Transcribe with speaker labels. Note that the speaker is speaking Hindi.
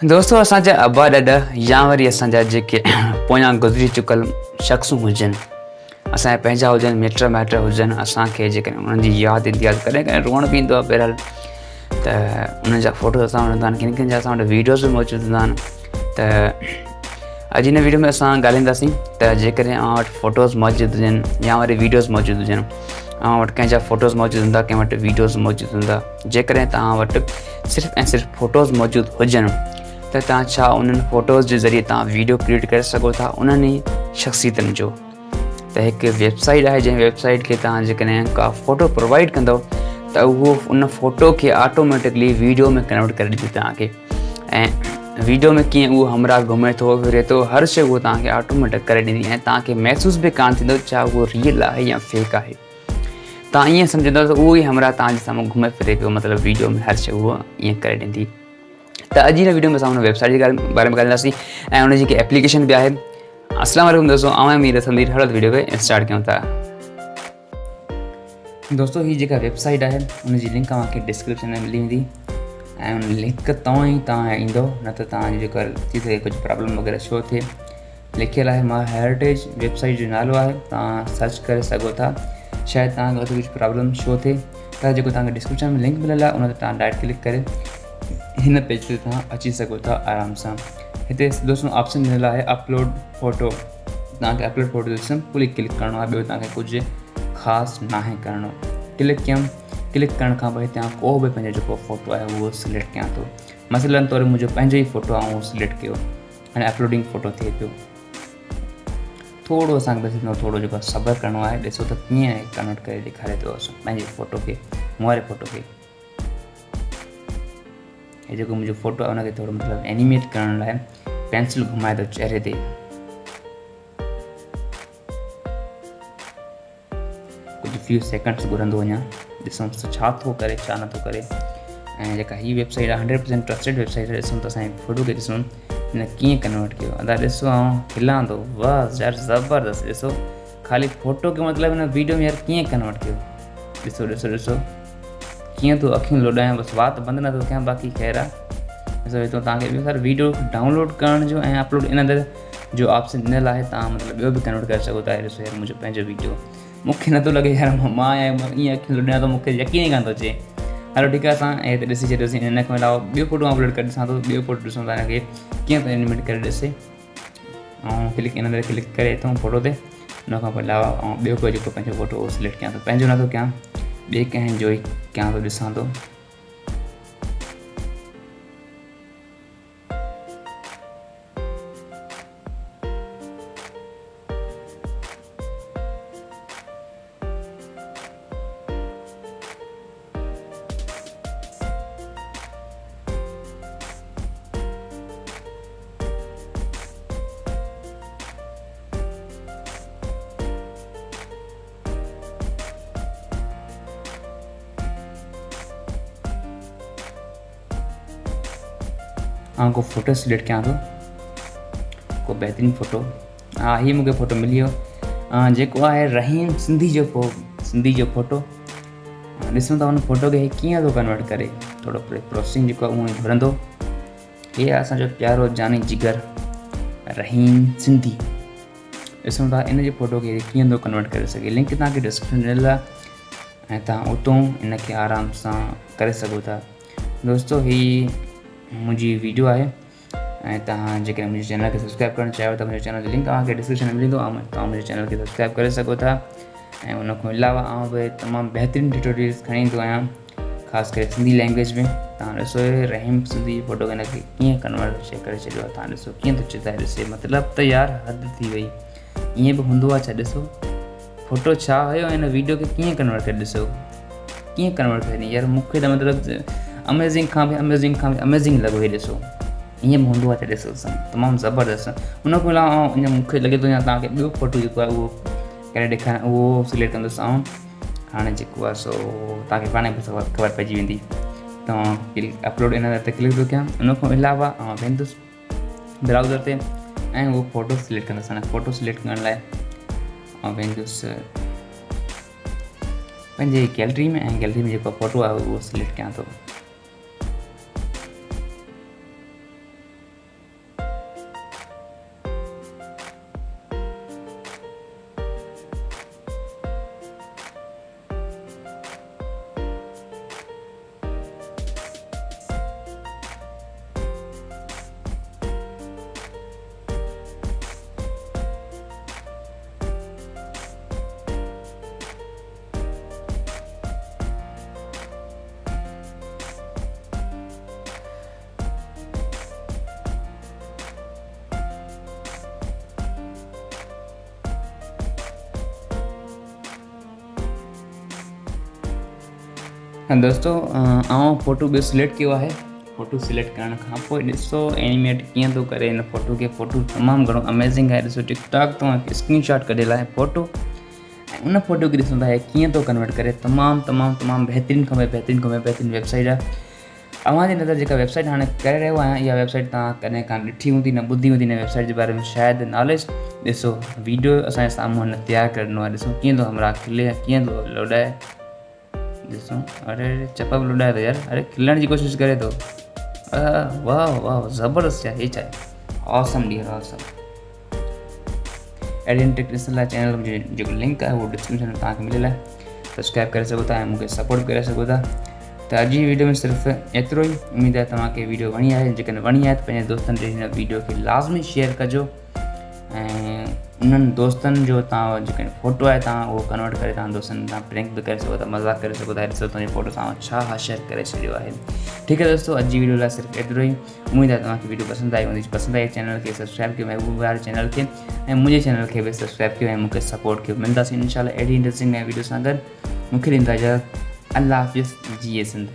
Speaker 1: दोस्तों असांजा अबा ॾाॾा या वरी असांजा जेके पोयां गुज़री चुकल शख़्सूं हुजनि, असांजा पंहिंजा हुजनि, मिट माइट हुजनि, असांखे जेकॾहिं उन्हनि जी यादि ईंदी आहे कॾहिं कॾहिं रुअण बि ईंदो आहे। बहरहाल त उन्हनि जा फ़ोटो असां वटि हूंदा आहिनि, किन किन जा असां वटि वीडियोज़ बि मौजूदु हूंदा आहिनि। त अॼु हिन वीडियो में असां ॻाल्हाईंदासीं त जेकॾहिं अव्हां वटि फ़ोटोज़ मौजूदु हुजनि या वरी वीडियोज़ मौजूदु हुजनि, अव्हां वटि कंहिंजा फ़ोटोज़ मौजूदु हूंदा, कंहिं वटि वीडियोज़ मौजूदु हूंदा, जेकॾहिं तव्हां वटि सिर्फ़ु ऐं सिर्फ़ु फ़ोटोज़ मौजूदु हुजनि त तव्हां छा उन्हनि फ़ोटोज़ जे ज़रिए तव्हां वीडियो क्रिएट करे सघो था उन्हनि शख़्सियतनि जो। त हिकु वेबसाइट आहे जंहिं वेबसाइट खे तव्हां जेकॾहिं का फ़ोटो प्रोवाइड कंदव त उहो उन फ़ोटो खे ऑटोमेटिकली वीडियो में कन्वर्ट करे ॾींदी तव्हांखे। ऐं वीडियो में कीअं उहो हमरा घुमे थो फिरे थो, हर शइ उहो तव्हांखे ऑटोमेटिक करे ॾींदी ऐं तव्हांखे महसूस बि कान थींदो छा उहो रियल आहे या फेक आहे। तव्हां ईअं सम्झंदव त उहो ई हमरा तव्हांजे साम्हूं घुमे फिरे पियो, मतिलबु वीडियो में हर शइ उहा ईअं करे ॾींदी। त अॼु हिन वीडियो में असां हुन वेबसाइट जे बारे में ॻाल्हाईंदासीं ऐं हुन जी जेकी एप्लीकेशन बि आहे। अस्सलाम वालेकुम दोस्तों, आउं मीर संदीर हर वीडियो खे स्टार्ट कयूं था। दोस्तों हीअ जेका वेबसाइट आहे हुनजी लिंक तव्हांखे डिस्क्रिप्शन में मिली वेंदी ऐं हुन लिंक तव्हां ईंदो, न त तव्हांजी जेका थी सघे कुझु प्रॉब्लम वग़ैरह शो थिए। लिखियलु आहे मां हेरिटेज वेबसाइट जो नालो आहे, तव्हां सर्च करे सघो था, शायदि तव्हांखे हुते कुझु प्रॉब्लम शो थिए त जेको तव्हांखे डिस्क्रिप्शन में लिंक मिलियलु आहे उन ते तव्हां डायरेक्ट क्लिक करे हिन पेज ते तव्हां अची सघो था आराम सां। हिते दोस्तों ऑप्शन मिलियलु आहे अपलोड फ़ोटो, तव्हांखे अपलोड फ़ोटो ते सिंपली क्लिक करिणो आहे, ॿियो तव्हांखे कुझु ख़ासि नाहे करिणो। क्लिक करण खां पोइ हिते को बि पंहिंजो जेको फ़ोटो आहे उहो सिलेक्ट कयां थो। मसइलन तौरु मुंहिंजो पंहिंजो ई फ़ोटो आहे उहो सिलेक्ट कयो, हाणे अपलोडिंग फ़ोटो थिए पियो। थोरो असांखे बसि थोरो जेको सब्र करिणो आहे, ॾिसो त कीअं कन्वर्ट करे ॾेखारे थो पंहिंजे फ़ोटो खे, मूं वारे फ़ोटो खे। हे जेको मुंहिंजो फ़ोटो आहे उनखे थोरो मतिलबु एनिमेट करण लाइ पेंसिल घुमाए थो चेहरे ते। कुझु फ्यू सेकंड्स घुरंदो वञा, ॾिसूं छा थो करे छा नथो करे। ऐं जेका हीअ वेबसाइट आहे 100% ट्रस्टेड वेबसाइट आहे। ॾिसूं त असांजे फ़ोटो खे ॾिसूं हिन कीअं कन्वर्ट कयो। अदा ॾिसो आउं खिलां थो, वाह यार ज़बरदस्त। ॾिसो ख़ाली फ़ोटो खे मतिलबु हिन वीडियो में यार कीअं कन्वर्ट कयो। ॾिसो कीअं थो अखियूं लोॾायां, बसि वात बंदि नथो कयां, बाक़ी ख़ैरु आहे। ॾिसो हितां तव्हांखे ॿियो सारो वीडियो डाउनलोड करण जो ऐं अपलोड इन अंदरि जो ऑप्शन ॾिनल आहे, तव्हां मतिलबु ॿियो बि कन्वर्ट करे सघो था। ॾिसो यार मुंहिंजो पंहिंजो वीडियो, मूंखे नथो लॻे यार मां ईअं अखियूं लोॾायां थो, मूंखे यकीन ई कान थो अचे। हलो ठीकु आहे, असां हिते ॾिसी छॾियोसीं। हिन खां अलावा ॿियो फ़ोटो अपलोड करे ॾिसां थो, ॿियो फ़ोटो ॾिसूं था हिनखे कीअं थो एनिमेट करे ॾिसे। ऐं इन ते क्लिक करे हितां फ़ोटो ते, हुन खां पोइ अलावा ऐं ॿियो कोई जेको पंहिंजो फ़ोटो उहो सिलेक्ट कयां थो, पंहिंजो नथो कयां, ॿिए कंहिंजो ई कयां थो, ॾिसां थो। को फ़ोटो सिलेक्ट कयां थो, को बहितरीनु फ़ोटो। हा हीअ मूंखे फ़ोटो मिली वियो, जेको आहे रहीम सिंधी जो फ़ोटो। ॾिसूं था हुन फ़ोटो खे कीअं थो कन्वर्ट करे। थोरो प्रोसेसिंग जेको आहे उहो घुरंदो। हीअ आहे असांजो प्यारो जानी जिगर रहीम सिंधी। ॾिसूं था इन जे फ़ोटो खे कीअं थो कन्वर्ट करे सघे। लिंक तव्हांखे डिस्क्रिप्शन ॾिनल आहे ऐं तव्हां उतां इनखे आराम सां करे सघो था। दोस्तों हीअ मुंहिंजी वीडियो आहे ऐं तव्हां जेकॾहिं मुंहिंजे चैनल खे सब्सक्राइब करणु चाहियो त मुंहिंजे चैनल जो लिंक तव्हांखे डिस्क्रिप्शन में मिलंदो ऐं तव्हां मुंहिंजे चैनल खे सब्सक्राइब करे सघो था। ऐं उन खां अलावा आउं बि तमामु बहितरीनु ट्यूटोरियल्स खणी ईंदो आहियां, ख़ासि करे सिंधी लैंग्वेज में। तव्हां ॾिसो रहीम सिंधी फ़ोटो खे हिनखे कीअं कन्वर्ट करे छॾियो आहे। तव्हां ॾिसो कीअं थो चिताए ॾिसे, मतिलबु त यार हद थी वई। ईअं बि हूंदो आहे छा? ॾिसो फ़ोटो छा हुयो, हिन वीडियो खे कीअं कन्वर्ट करे ॾिसो, कीअं कन्वर्ट करे ॾिनी यार। मूंखे त मतिलबु अमेज़िंग खां बि अमेज़िंग लॻो। हे ॾिसो ईअं बि हूंदो आहे त ॾिसो तमामु ज़बरदस्त। हुन खां अलावा अञा मूंखे लॻे थो या तव्हांखे ॿियो फ़ोटो जेको आहे उहो करे ॾेखारियां, उहो सिलेक्ट कंदुसि ऐं हाणे जेको आहे सो तव्हांखे पाण ई ख़बर पइजी वेंदी। तव्हां अपलोड इन ते क्लिक थो कयां, हुन खां अलावा वेंदुसि ब्राउज़र ते ऐं उहो फ़ोटो सिलेक्ट कंदुसि। हाणे फ़ोटो सिलेक्ट करण लाइ वेंदुसि पंहिंजे गैलरी में ऐं गैलरी में जेको फ़ोटो आहे उहो सिलेक्ट कयां थो। हाँ दोस्तों, आउं फ़ोटो बि सिलेक्ट कियो आहे। फ़ोटो सिलेक्ट करण खां पोइ ॾिसो एनिमेट कीअं थो करे हिन फ़ोटो खे। फ़ोटो तमामु घणो अमेज़िंग आहे। ॾिसो टिकटॉक तव्हांखे स्क्रीनशॉट कढियल आहे फ़ोटो, ऐं उन फ़ोटो खे ॾिसो था कीअं थो कन्वर्ट करे। तमामु बहितरीनु खां बहितरीनु वेबसाइट आहे। अव्हांजे नज़र जेका वेबसाइट हाणे करे रहियो आहियां, इहा वेबसाइट तव्हां कॾहिं खां ॾिठी हूंदी, न ॿुधी हूंदी। हिन वेबसाइट जे बारे में शायदि नॉलेज। ॾिसो वीडियो असांजे साम्हूं हिन तयारु करिणो आहे। ॾिसो कीअं थो हमरा खिले, कीअं थो लोॾाए। ॾिसो, अरे चप बि लोॾाए थो यार। अरे खिलण जी कोशिशि करे थो। वाह वाह, ज़बरदस्त आहे। हे छा आहे? Awesome dear, awesome. एडियन टेक ॾिसण लाइ चैनल मुंहिंजो जेको लिंक आहे उहो डिस्क्रिप्शन में तव्हांखे मिलियल आहे। सब्सक्राइब करे सघो था ऐं मूंखे सपोर्ट करे सघो था। त अॼु जी वीडियो में सिर्फ़ु एतिरो ई। उमेद आहे तव्हांखे वीडियो वणी आहे। जेकॾहिं वणी आहे त पंहिंजे दोस्तनि खे हिन वीडियो खे लाज़मी शेयर कजो, ऐं उन्हनि दोस्तनि जो तव्हां जेकॾहिं फ़ोटो आहे तव्हां उहो कन्वर्ट करे तव्हां दोस्तनि सां प्रैंक बि करे सघो था, मज़ाक करे सघो था। ॾिसो तुंहिंजे फ़ोटो सां छा हाशिर करे छॾियो आहे। ठीकु आहे दोस्तों, अॼु जी वीडियो लाइ सिर्फ़ु एतिरो ई। उमेद आहे तव्हांखे वीडियो पसंदि आई हूंदी। पसंदि आई चैनल खे सब्सक्राइब कयो, महबूब वारे चैनल खे, ऐं मुंहिंजे चैनल खे बि सब्सक्राइब कयो ऐं मूंखे सपोर्ट कयो। मिलंदासीं इंशाल्लाह अहिड़ी इंट्रस्टिंग नई वीडियो सां गॾु। मूंखे ॾींदा इजाज़त। अल्लाह हाफ़िज़। जिए सिंध।